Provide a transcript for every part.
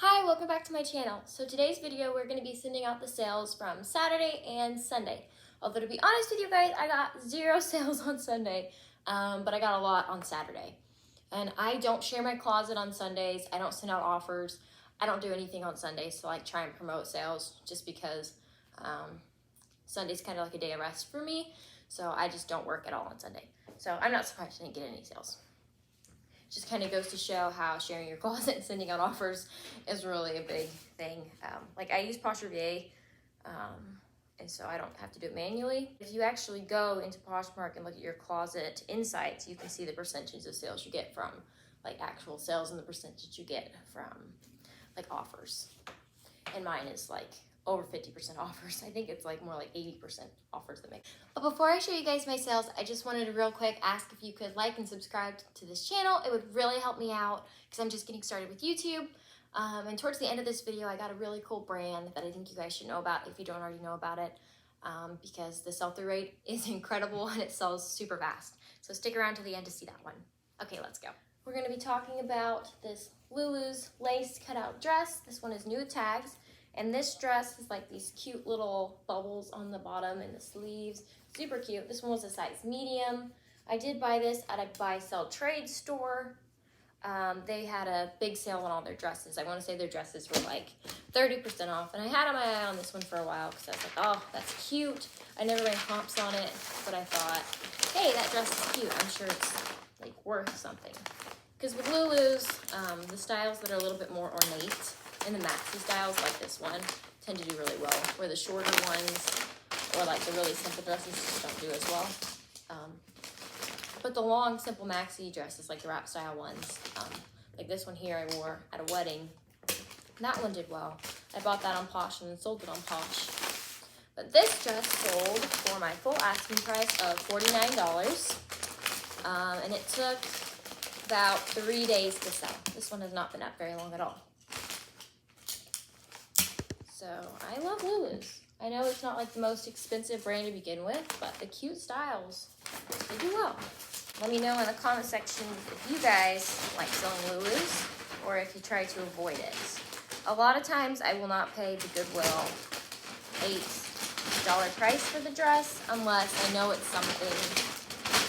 Hi, welcome back to my channel. So today's video, we're going to be sending out the sales from Saturday and Sunday. Although to be honest with you guys, I got 0 sales on Sunday, but I got a lot on Saturday. And I don't share my closet on Sundays. I don't send out offers. I don't do anything on Sundays to like try and promote sales just because Sunday's kind of like a day of rest for me. So I just don't work at all on Sunday. So I'm not surprised I didn't get any sales. Just kind of goes to show how sharing your closet and sending out offers is really a big thing. Like I use Poshmark, and so I don't have to do it manually. If you actually go into Poshmark and look at your closet insights, you can see the percentages of sales you get from like actual sales and the percentage you get from like offers. And mine is like over 50% offers. I think it's like more like 80% offers that make. But before I show you guys my sales, I just wanted to real quick ask if you could like and subscribe to this channel. It would really help me out because I'm just getting started with YouTube. And towards the end of this video, I got a really cool brand that I think you guys should know about if you don't already know about it, because the sell-through rate is incredible and it sells super fast. So stick around to the end to see that one. Okay, let's go. We're gonna be talking about this Lulu's lace cutout dress. This one is new with tags. And this dress is like these cute little bubbles on the bottom and the sleeves. Super cute. This one was a size medium. I did buy this at a buy sell trade store. They had a big sale on all their dresses. I want to say their dresses were like 30% off. And I had my eye on this one for a while because I was like, oh, that's cute. I never ran comps on it, but I thought, hey, that dress is cute. I'm sure it's like worth something. Because with Lulu's, the styles that are a little bit more ornate and the maxi styles like this one tend to do really well, where the shorter ones or like the really simple dresses just don't do as well. But the long, simple maxi dresses, like the wrap style ones, like this one here I wore at a wedding, that one did well. I bought that on Posh and then sold it on Posh. But this dress sold for my full asking price of $49, and it took about 3 days to sell. This one has not been up very long at all. So I love Lulu's. I know it's not like the most expensive brand to begin with, but the cute styles, they do well. Let me know in the comment section if you guys like selling Lulu's or if you try to avoid it. A lot of times I will not pay the Goodwill $8 price for the dress unless I know it's something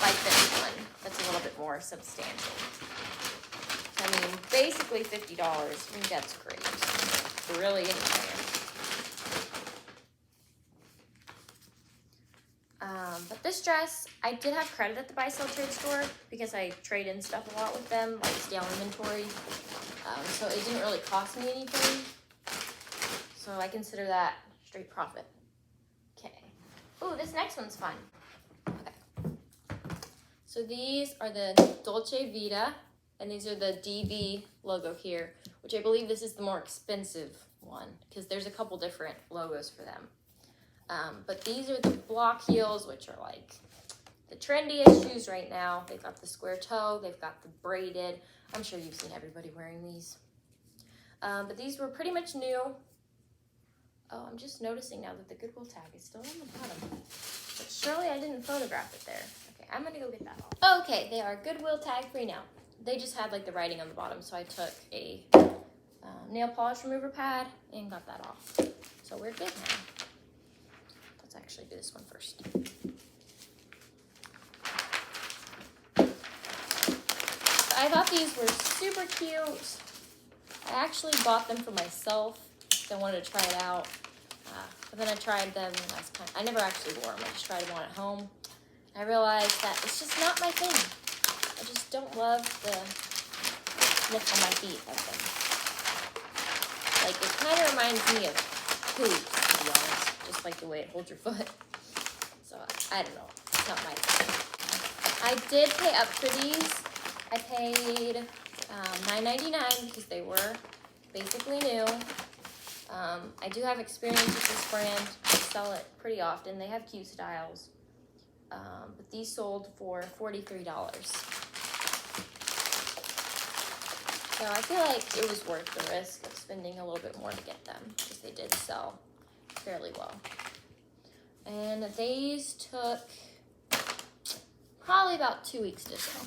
like this one that's a little bit more substantial. I mean, basically $50, I think that's great for really any brand. But this dress, I did have credit at the buy sell trade store because I trade in stuff a lot with them, like stale inventory. So it didn't really cost me anything. So I consider that straight profit. Okay. Ooh, this next one's fun. Okay. So these are the Dolce Vita, and these are the DV logo here, which I believe this is the more expensive one because there's a couple different logos for them. But these are the block heels, which are like the trendiest shoes right now. They've got the square toe, they've got the braided. I'm sure you've seen everybody wearing these. But these were pretty much new. Oh, I'm just noticing now that the Goodwill tag is still on the bottom. But surely I didn't photograph it there. Okay, I'm gonna go get that off. Okay, they are Goodwill tag free now. They just had like the writing on the bottom, so I took a nail polish remover pad and got that off. So we're good now. Let's actually do this one first. I thought these were super cute. I actually bought them for myself because I wanted to try it out. But then I tried them and I never actually wore them. I just tried them on at home. I realized that it's just not my thing. I just don't love the look on my feet of them. Like, it kind of reminds me of hoops, to be honest. Just like the way it holds your foot. So, I don't know. It's not my thing. I did pay up for these. I paid $9.99 because they were basically new. I do have experience with this brand. I sell it pretty often. They have cute styles. But these sold for $43. So I feel like it was worth the risk of spending a little bit more to get them because they did sell fairly well. And these took probably about 2 weeks to sell.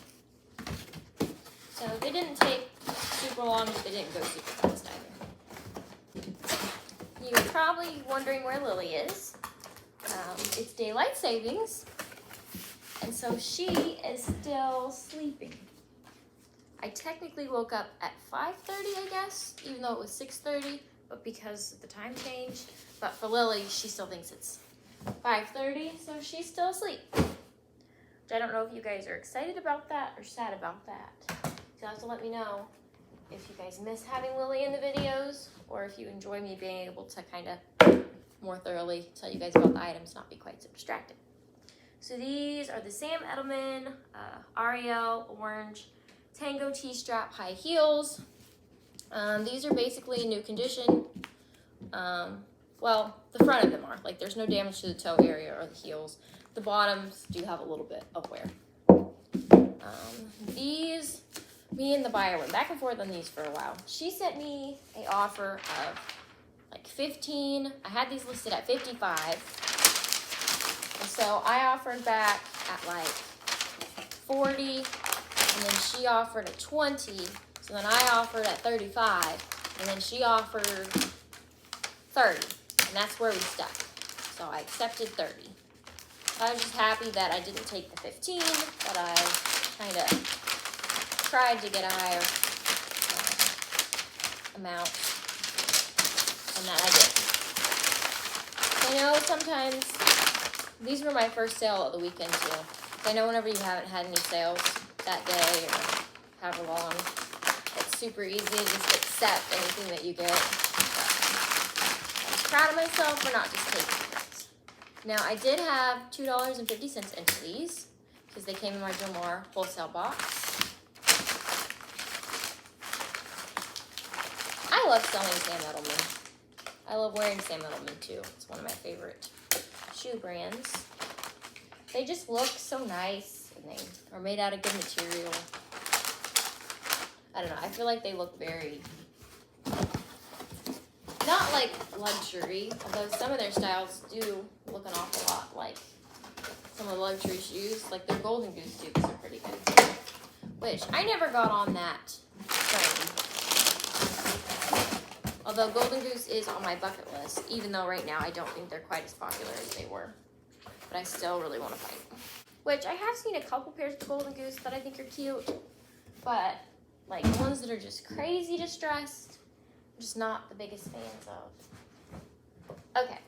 So they didn't take super long, but they didn't go super fast either. You're probably wondering where Lily is. It's daylight savings, and so she is still sleeping. I technically woke up at 5:30, I guess, even though it was 6:30, but because the time changed. But for Lily, she still thinks it's 5:30, so she's still asleep. Which I don't know if you guys are excited about that or sad about that. You'll have to let me know if you guys miss having Lily in the videos, or if you enjoy me being able to kind of more thoroughly tell you guys about the items, not be quite so distracted. So these are the Sam Edelman Ariel Orange Tango T-strap high heels. These are basically in new condition. Well, the front of them are. Like, there's no damage to the toe area or the heels. The bottoms do have a little bit of wear. These, me and the buyer went back and forth on these for a while. She sent me an offer of like 15. I had these listed at 55. And so I offered back at like 40. And then she offered at 20. So then I offered at 35. And then she offered 30. And that's where we stuck. So I accepted 30. I was just happy that I didn't take the 15, but I kind of tried to get a higher amount, and that I did. I know sometimes, these were my first sale of the weekend too. I know whenever you haven't had any sales that day or however long, it's super easy to just accept anything that you get. I'm proud of myself for not just taking it. Now, I did have $2.50 into these because they came in my Jomar wholesale box. I love selling Sam Edelman. I love wearing Sam Edelman too. It's one of my favorite shoe brands. They just look so nice, and they are made out of good material. I don't know. I feel like they look very, not like luxury, although some of their styles do look an awful lot like some of the luxury shoes. Like their Golden Goose dupes are pretty good, which I never got on that train. Although Golden Goose is on my bucket list, even though right now I don't think they're quite as popular as they were. But I still really want to fight. Which I have seen a couple pairs of Golden Goose that I think are cute, but like ones that are just crazy distressed, I'm just not the biggest fans of. Okay,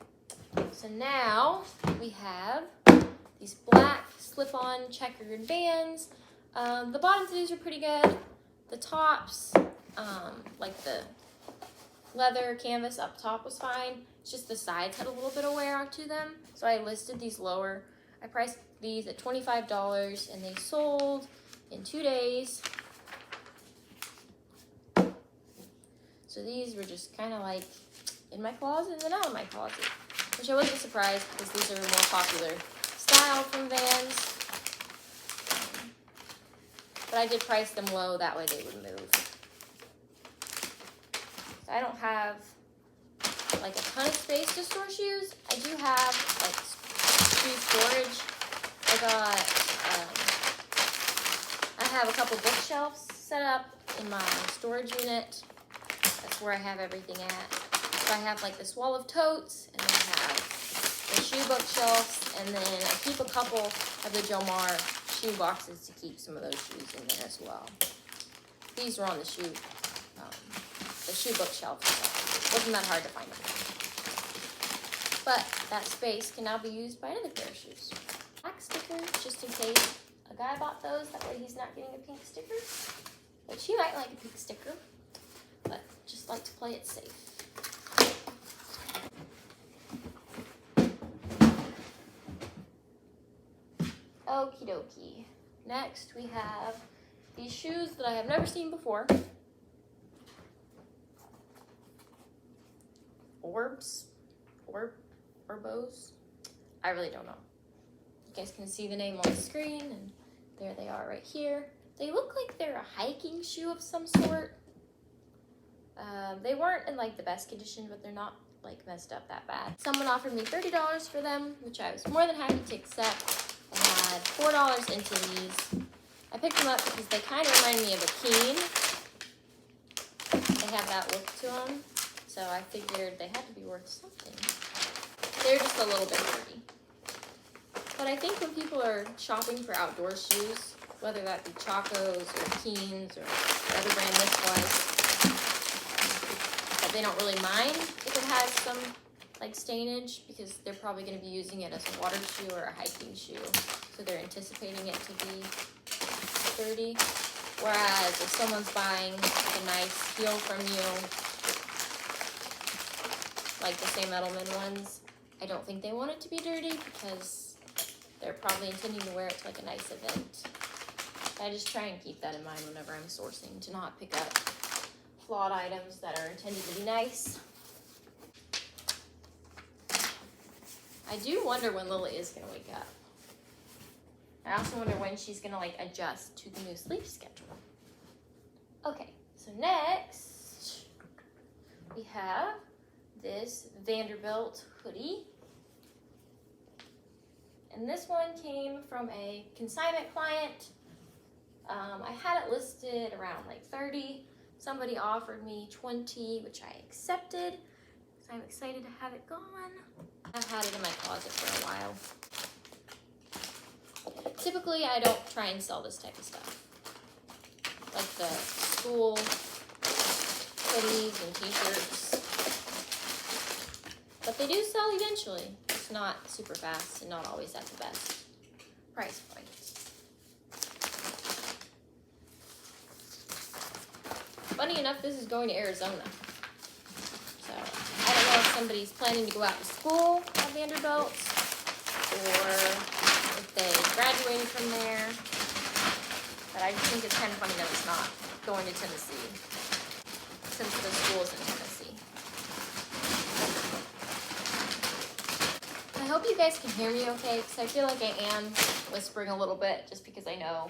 so now we have these black slip-on checkered Vans. The bottoms of these are pretty good. The tops, like the leather canvas up top was fine. It's just the sides had a little bit of wear to them. So I listed these lower. I priced these at $25 and they sold in 2 days. So these were just kind of like in my closet and then out of my closet, which I wasn't surprised because these are a more popular style from Vans. But I did price them low, that way they would move. So I don't have like a ton of space to store shoes. I do have like shoe storage. I have a couple bookshelves set up in my storage unit. That's where I have everything at. So I have like this wall of totes, and then I have the shoe bookshelves, and then I keep a couple of the Jomar shoe boxes to keep some of those shoes in there as well. These were on the shoe bookshelf, so it wasn't that hard to find them. But that space can now be used by another pair of shoes. Black stickers, just in case a guy bought those, that way he's not getting a pink sticker. Which he might like a pink sticker, but just like to play it safe. Okie dokie. Next we have these shoes that I have never seen before. Orbos? I really don't know. You guys can see the name on the screen, and there they are right here. They look like they're a hiking shoe of some sort. They weren't in like the best condition, but they're not like messed up that bad. Someone offered me $30 for them, which I was more than happy to accept. I had $4 into these. I picked them up because they kind of remind me of a Keen. They have that look to them. So I figured they had to be worth something. They're just a little bit dirty. But I think when people are shopping for outdoor shoes, whether that be Chacos or Keens or the other brand this was, that they don't really mind if it has some like stainage, because they're probably going to be using it as a water shoe or a hiking shoe. So they're anticipating it to be dirty. Whereas if someone's buying a nice heel from you, like the same Edelman ones, I don't think they want it to be dirty because they're probably intending to wear it to like a nice event. I just try and keep that in mind whenever I'm sourcing, to not pick up flawed items that are intended to be nice. I do wonder when Lily is going to wake up. I also wonder when she's going to like adjust to the new sleep schedule. Okay, so next we have this Vanderbilt hoodie. And this one came from a consignment client. I had it listed around like 30. Somebody offered me 20, which I accepted. So I'm excited to have it gone. I've had it in my closet for a while. Typically, I don't try and sell this type of stuff. Like the school hoodies and t-shirts. But they do sell eventually. It's not super fast and not always at the best price point. Funny enough, this is going to Arizona. So I don't know if somebody's planning to go out to school at Vanderbilt or if they graduated from there. But I just think it's kind of funny that it's not going to Tennessee, since the school's in Tennessee. I hope you guys can hear me okay, because I feel like I am whispering a little bit just because I know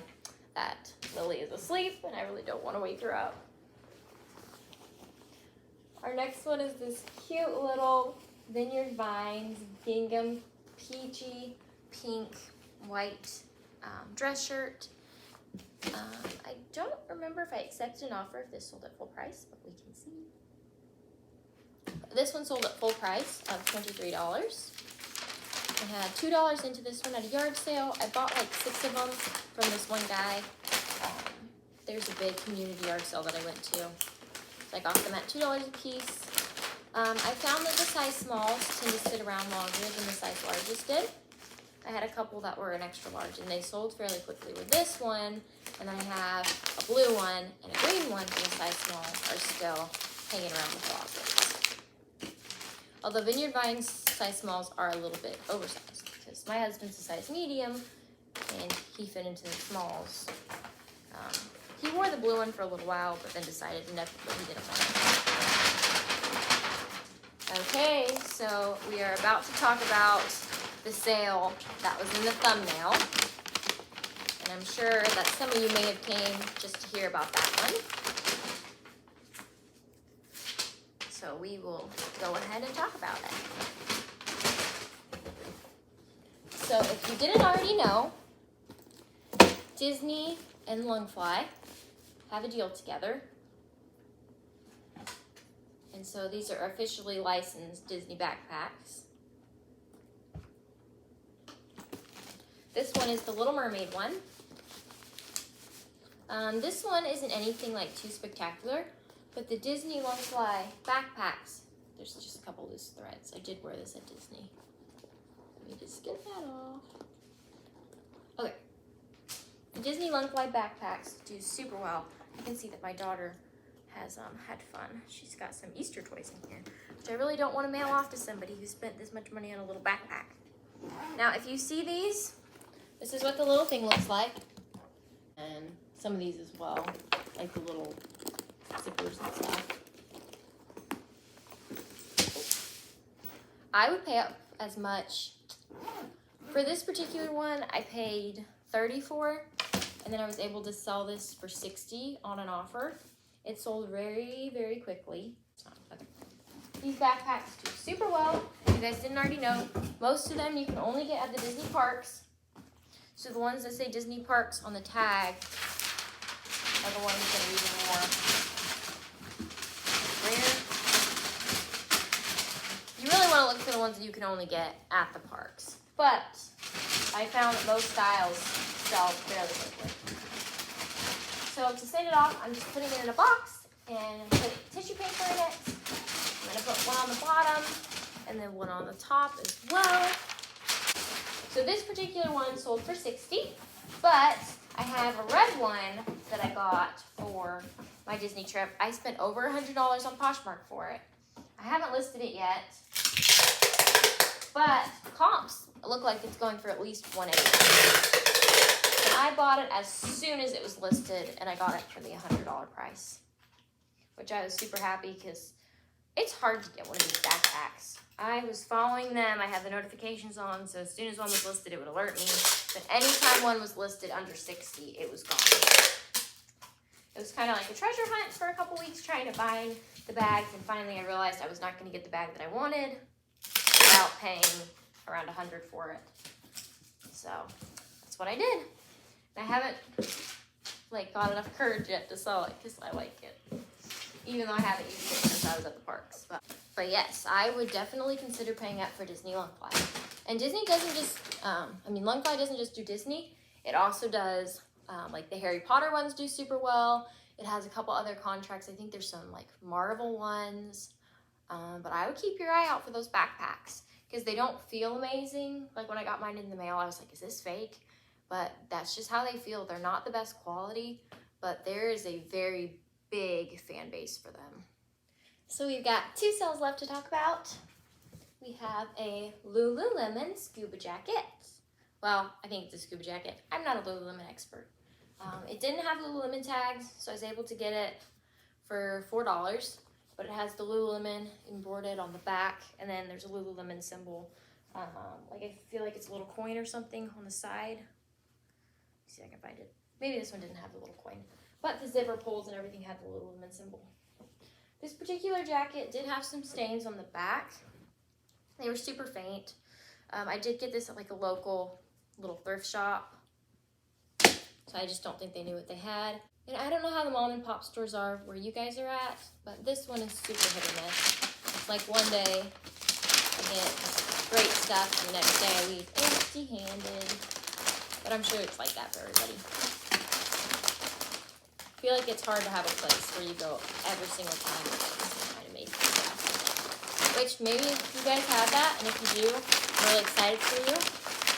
that Lily is asleep and I really don't want to wake her up. Our next one is this cute little Vineyard Vines gingham peachy pink white dress shirt. I don't remember if I accepted an offer if this sold at full price, but we can see. This one sold at full price of $23. I had $2 into this one at a yard sale. I bought like 6 of them from this one guy. There's a big community yard sale that I went to. So I got them at $2 a piece. I found that the size smalls tend to sit around longer than the size larges did. I had a couple that were an extra large and they sold fairly quickly with this one. And then I have a blue one and a green one in the size small are still hanging around the closet. Although Vineyard Vines size smalls are a little bit oversized because my husband's a size medium and he fit into the smalls. He wore the blue one for a little while, but then decided he didn't want it. Okay, so we are about to talk about the sale that was in the thumbnail. And I'm sure that some of you may have came just to hear about that one. So we will go ahead and talk about it. So if you didn't already know, Disney and Loungefly have a deal together. And so these are officially licensed Disney backpacks. This one is the Little Mermaid one. This one isn't anything like too spectacular, but the Disney Loungefly backpacks, there's just a couple loose threads. I did wear this at Disney. Let me just get that off. Okay. The Disney Loungefly backpacks do super well. I can see that my daughter has had fun. She's got some Easter toys in here, which I really don't want to mail off to somebody who spent this much money on a little backpack. Now, if you see these, this is what the little thing looks like. And some of these as well, like the little zippers and stuff. I would pay up as much. For this particular one, I paid $30 for it, and then I was able to sell this for $60 on an offer. It sold very, very quickly. Okay. These backpacks do super well. If you guys didn't already know, most of them you can only get at the Disney parks. So the ones that say Disney parks on the tag are the ones that are even more rare. ones that you can only get at the parks. But I found that most styles sell fairly quickly. So to send it off, I'm just putting it in a box and putting tissue paper in it. I'm gonna put one on the bottom and then one on the top as well. So this particular one sold for $60, but I have a red one that I got for my Disney trip. I spent over $100 on Poshmark for it. I haven't listed it yet, but comps look like it's going for at least $180. And I bought it as soon as it was listed, and I got it for the $100 price, which I was super happy because it's hard to get one of these backpacks. I was following them. I had the notifications on, so as soon as one was listed, it would alert me. But anytime one was listed under $60, it was gone. It was kind of like a treasure hunt for a couple weeks trying to find the bags, and finally I realized I was not going to get the bag that I wanted without paying around $100 for it. So that's what I did. And I haven't got enough courage yet to sell it because I like it, even though I haven't used it since I was at the parks. But yes, I would definitely consider paying up for Disney Loungefly. And Disney doesn't just, Loungefly doesn't just do Disney. It also does, like the Harry Potter ones do super well. It has a couple other contracts. I think there's some like Marvel ones. But I would keep your eye out for those backpacks because they don't feel amazing. Like when I got mine in the mail, I was like, is this fake? But that's just how they feel. They're not the best quality, but there is a very big fan base for them. So we've got 2 sales left to talk about. We have a Lululemon scuba jacket. Well, I think it's a scuba jacket. I'm not a Lululemon expert. It didn't have Lululemon tags, so I was able to get it for $4, but it has the Lululemon embroidered on the back, and then there's a Lululemon symbol. Like I feel like it's a little coin or something on the side. Let's see if I can find it. Maybe this one didn't have the little coin, but the zipper pulls and everything had the Lululemon symbol. This particular jacket did have some stains on the back. They were super faint. I did get this at like a local little thrift shop, so I just don't think they knew what they had. And I don't know how the mom and pop stores are where you guys are at, but this one is super hit or miss. It's like one day I get great stuff and the next day I leave empty-handed. But I'm sure it's like that for everybody. I feel like it's hard to have a place where you go every single time and get some kind of amazing stuff. Which maybe you guys have that, and if you do, I'm really excited for you.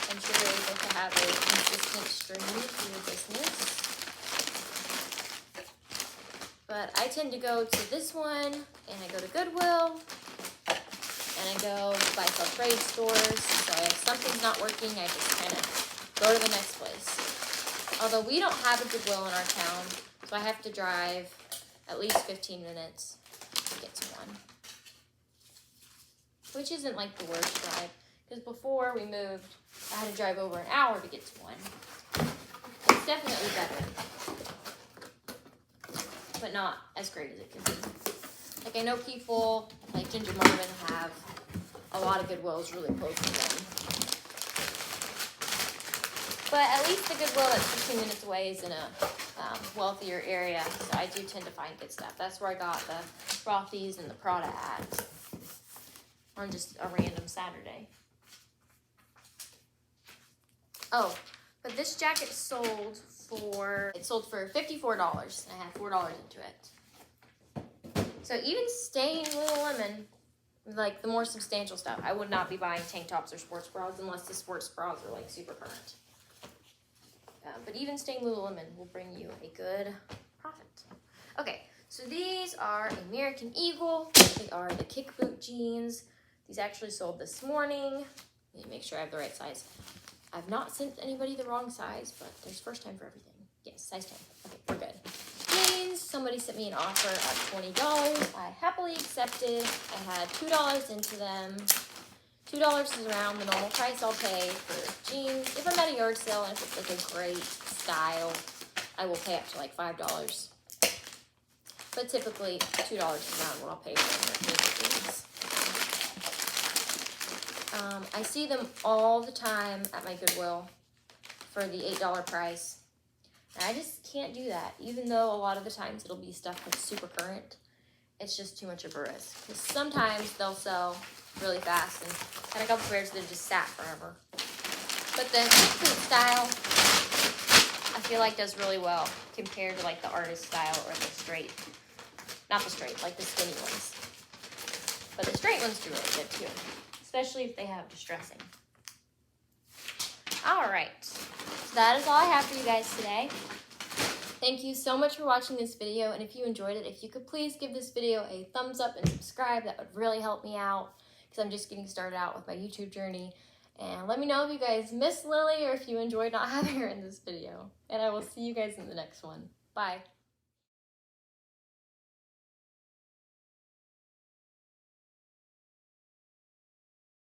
I'm sure you're able to have a consistent stream to your business. But I tend to go to this one, and I go to Goodwill, and I go buy some trade stores. So if something's not working, I just kind of go to the next place. Although we don't have a Goodwill in our town, so I have to drive at least 15 minutes to get to one. Which isn't like the worst drive, because before we moved, I had to drive over an hour to get to one. It's definitely better, but not as great as it could be. Like I know people like Ginger Marvin have a lot of Goodwills really close to them. But at least the Goodwill that's 15 minutes away is in a wealthier area, so I do tend to find good stuff. That's where I got the Rothy's and the Prada at on just a random Saturday. Oh, but this jacket sold for $54, and I had $4 into it. So even staying Lululemon, like the more substantial stuff, I would not be buying tank tops or sports bras unless the sports bras are like super current. But even staying Lululemon will bring you a good profit. Okay, so these are American Eagle. They are the kick boot jeans. These actually sold this morning. Let me make sure I have the right size. I've not sent anybody the wrong size, but there's first time for everything. Yes, size 10. Okay, we're good. Jeans, somebody sent me an offer of $20. I happily accepted. I had $2 into them. $2 is around the normal price I'll pay for jeans. If I'm at a yard sale and if it's like a great style, I will pay up to like $5. But typically, $2 is around what I'll pay for jeans. I see them all the time at my Goodwill for the $8 price. And I just can't do that, even though a lot of the times it'll be stuff that's super current. it's just too much of a risk. Because sometimes they'll sell really fast, and I had a couple pairs that just sat forever. But the quick style, I feel like does really well compared to like the artist style or the straight, not the straight, like the skinny ones. But the straight ones do really good too, especially if they have distressing. All right, so that is all I have for you guys today. Thank you so much for watching this video, and if you enjoyed it, if you could please give this video a thumbs up and subscribe, that would really help me out because I'm just getting started out with my YouTube journey. And let me know if you guys miss Lily or if you enjoyed not having her in this video. And I will see you guys in the next one. Bye.